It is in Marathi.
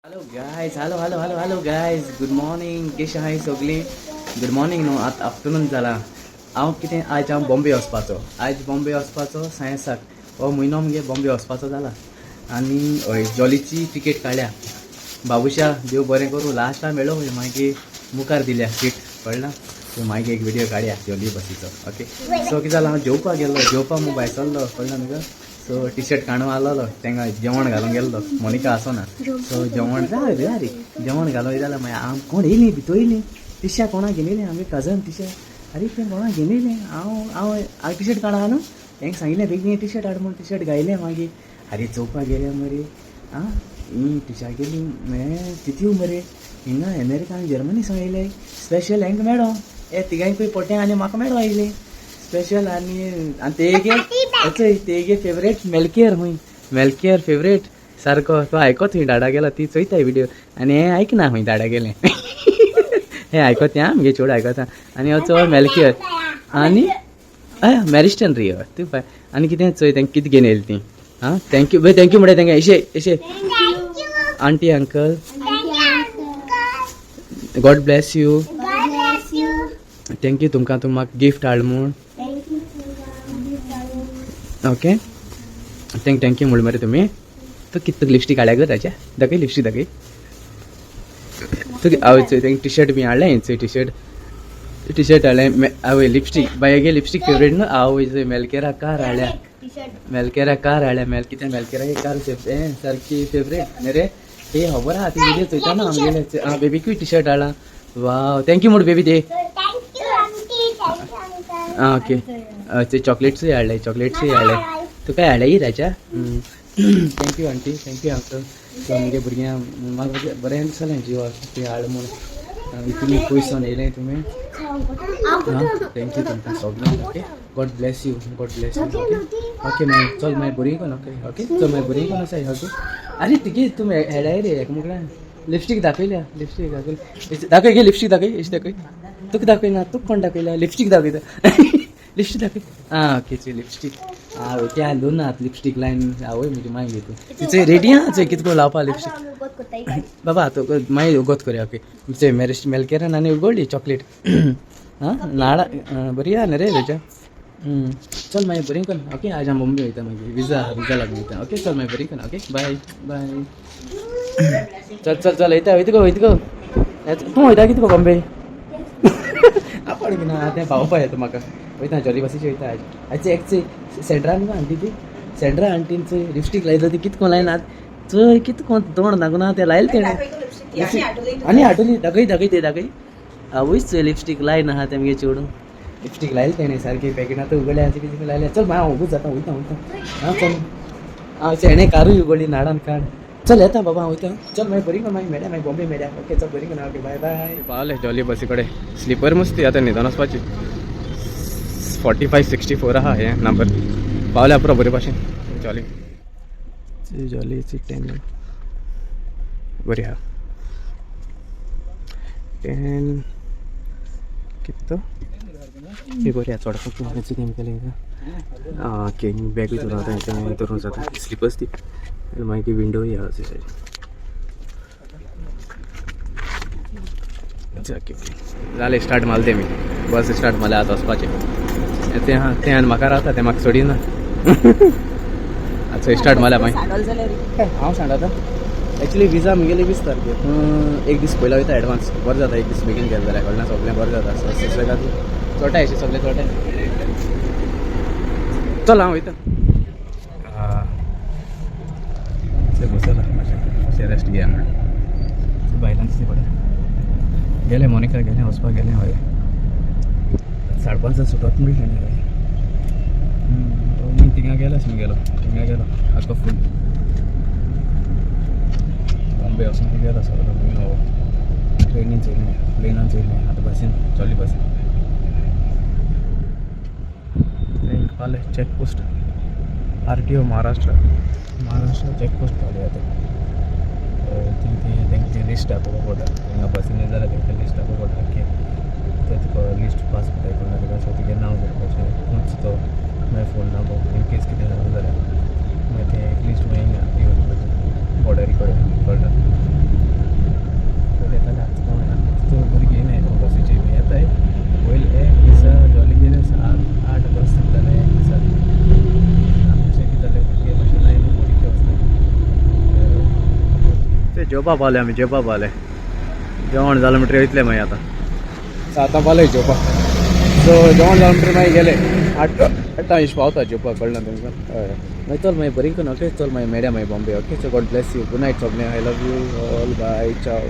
hello guys hello guys good morning कशें आहाय सगळीं गुड मॉर्निंग न्हू आतां आफ्टरनून जाला हांव कितें आयज हांव बॉम्बे वचपाचो आयज बॉम्बे वचपाचो सायन्साक हो म्हयनो मगे बॉम्बे वचपाचो जाला आनी हय जॉलीची टिकेट काडल्या बाबुशा देव बरें करूं लास्टा मेळ्ळो मागीर मुखार दिल्या सीट कळना सो मागीर एक व्हिडियो काडया जॉली बसीचो ओके सो कितें जालां हांव जेवपाक गेल्लो जेवपाक मुग भायर सरलो कळना न्हू सो टी शर्ट काणून आसलो तांकां जेवण घालूंक गेल्लो मोनिका आसना सो जेवण जाय रे जेवण घालूंक जाल्यार मागीर हांव कोण येयलीं भितर येयलीं टिशा कोणाक घेवन येयलें आमी कजन टिशा अरे तें कोणाक घेवन येयलें हांव टी शर्ट काडा न्हू तांकां सांगिल्लें बेगीन टी शर्ट हाड म्हूण टी शर्ट घायलें मागीर अरे चोवपाक गेले मरे ही टिशा गेली म्हळ्यार तितू मरे हिंगा अमेरिकान जर्मनी सांगिल्लें स्पेशल हेंकां मेळो हे तिगांय पोट्यांक आनी म्हाका मेळो आयलें स्पेशल आनी तेगे फेवरेट मेलकेर हूंय मेलकेर फेवरेट सारको तो आयको थंय डाडा गेला ती चोयताय व्हिडिओ आनी हें आयकना हूंय डाडा गेलें हें आयकोत्या आमगे चेडूं आयकोता आनी हो चो मेलकेर आनी हय मॅरिस्टन रे तूं पळय आनी कितें चोय तांकां कितें घेवन येयली ती थँक्यू बाय थँक्यू म्हणटा तांकां अशें aunty uncle God bless you thank you तुमकां तूं म्हाका गिफ्ट हाड म्हूण ओके थँक्यू म्हूण मरे तुमी तूं कितें लिपस्टीक हाडल्या गो ताच्या दाखय लिपस्टीक दाखय तूं आवय चोय तांकां टी शर्ट बी हाडलें हें चोय टी शर्ट हाडलें आवय लिपस्टीक बायगे लिपस्टीक फेवरेट न्हू आवय चोय मेलकेरा कार हाडल्या मेलकेरा कार हाडल्या कितें मेलकेरा कार हें सारकी फेवरेट न्ही रे हे खबर आहा ती व्हिडिओ चोयता ना आमगेले आं बेबीकूय टी शर्ट हाडला वाव थँक्यू म्हूण बेबी दे आं ओके ते चॉकलेट्सूय हाडले तुका हाडले राजा thank you aunty thank you uncle so मुगे भुरग्यां म्हाका बरें दिसलें जिवाक ती हाड म्हूण इतली पयसून येयलें तुमी थँक्यू तुमकां सगळ्यांक okay God bless you okay okay मागीर चल मागीर बरी कोन ओके चल मागीर बरी कोन आसा ओके अरे तिगे तुमी हेडाय रे एकामेकांक लिपस्टीक दाखयल्या दाखय गे लिपस्टीक दाखय अशी दाखय तुका दाखयना तुका कोण दाखयल्या लिपस्टीक दाखयता लिपस्टीक दाखय आं ओके चोय लिपस्टीक आवय त्या दोन हात लिपस्टीक लायन आवय म्हजी माय घेतो तिचे रेडी आहा चोय कितें करून लावपा लिपस्टीक बाबा तो मागीर उगोत करया ओके चोय मेलकेरान आनी उगडली चॉकलेट हां नाडा बरी आहा न्ही रे तेच्या चल मागीर बरी कोन ओके आज हांव बॉम्बे वयता मागीर विजा लागून वयता ओके चल मागीर बरी कोन ओके बाय बाय चल येता वयता गो तूं वयता कितें गो बॉम्बे आपण ना तें पावोवपा येता म्हाका वयता जॉली बसीची वयता आज एक सेंट्रान आंटी ती सेंट्रा आंटीन चोय लिपस्टीक लायता ती कितें कोण लायनात चोय कितें कोण तोंड दाखोवना तें लायलें तेणें आनी हाडुली दाखय ते दाखय आवयच चोय लिपस्टीक लायन आहा तेमगे चेडूं लिपस्टीक लायलें तेणें सारकी पॅकेटां उगडल्या कितें लायलें चल हांव उगूच जाता वयता हां चल हांव शेणें कारूय उगडली नाडान काड चल येता बाबा हांव वयता चल मागीर बरी कोन मागीर मेळ्या मागीर बॉम्बे मेळ्या ओके चल बरी कोन ओके बाय बाय पावलें जॉली बसी कडेन स्लिपर मस्ती आतां न्हिदोन वचपाची 4564 आहा हें नंबर पावल्या पुरो बरे भाशेन जॉलीची 10 बरी आहा 10 कितें तो हे बरी आहा चोडपाक मागीर गेम केलें आं केंग बॅगूय धरून जाता स्लिपर्स ती मागीर विंडोय आहा जालें स्टार्ट मारले तेमी बस स्टार्ट मारल्या आतां वचपाचें तें आनी म्हाका रावता तें म्हाका सोडिना आतां स्टार्ट मारल्या मागीर हांव सांडता एक्चुली विजा मुगेली 20 तारखेक एक दीस पयला वयता एडवान्स बरें जाता एक दीस बेगीन गेलें जाल्यार कळना सगळें बरें जाता चोटाय अशें सगळें चोटाय चल हांव वयता बसला मातशें रेस्ट घेया म्हणून बायलांच ती पडे गेले मोनिका गेलें वचपाक गेलें हय 5:30 सुटत म्हणून ताणें थिंगा गेलोच मी गेलो आख्खो फूल बॉम्बे वचून गेलो सगळो ट्रेनीन चयलें प्लेनान चयलें आतां बसीन चली बसीन पावलें चॅकपोस्ट RTO महाराष्ट्र चॅकपोस्ट पावलें आतां तेंची लिस्ट दाखोवपा पडटा हिंगा बसीन येयले जाल्यार तेंकां लिस्ट दाखोवपा पडटा ते तुका लिस्ट पास करता कोणा तुका सो तुगे नांव करपाचें खंयच तो मागीर फोन नंबर इन केस कितें जालें जाल्यार मागीर तें एक लिस्ट मागीर हिंगा येवन बॉर्डरी कडेन कळटा जेवपा पावले आमी जेवपा पावले जेवण जालें म्हणटरी वयतले मागीर आतां सो आतां पावले जेवपा सो जेवण जालें म्हणटरी मागीर गेले 8 इश पावता जेवपा कळना तुमकां हय मागीर चल मागीर बरी करून ओके चल मागीर मेळया मागीर Bombay okay so God bless you good night सगळें I love you all bye चाव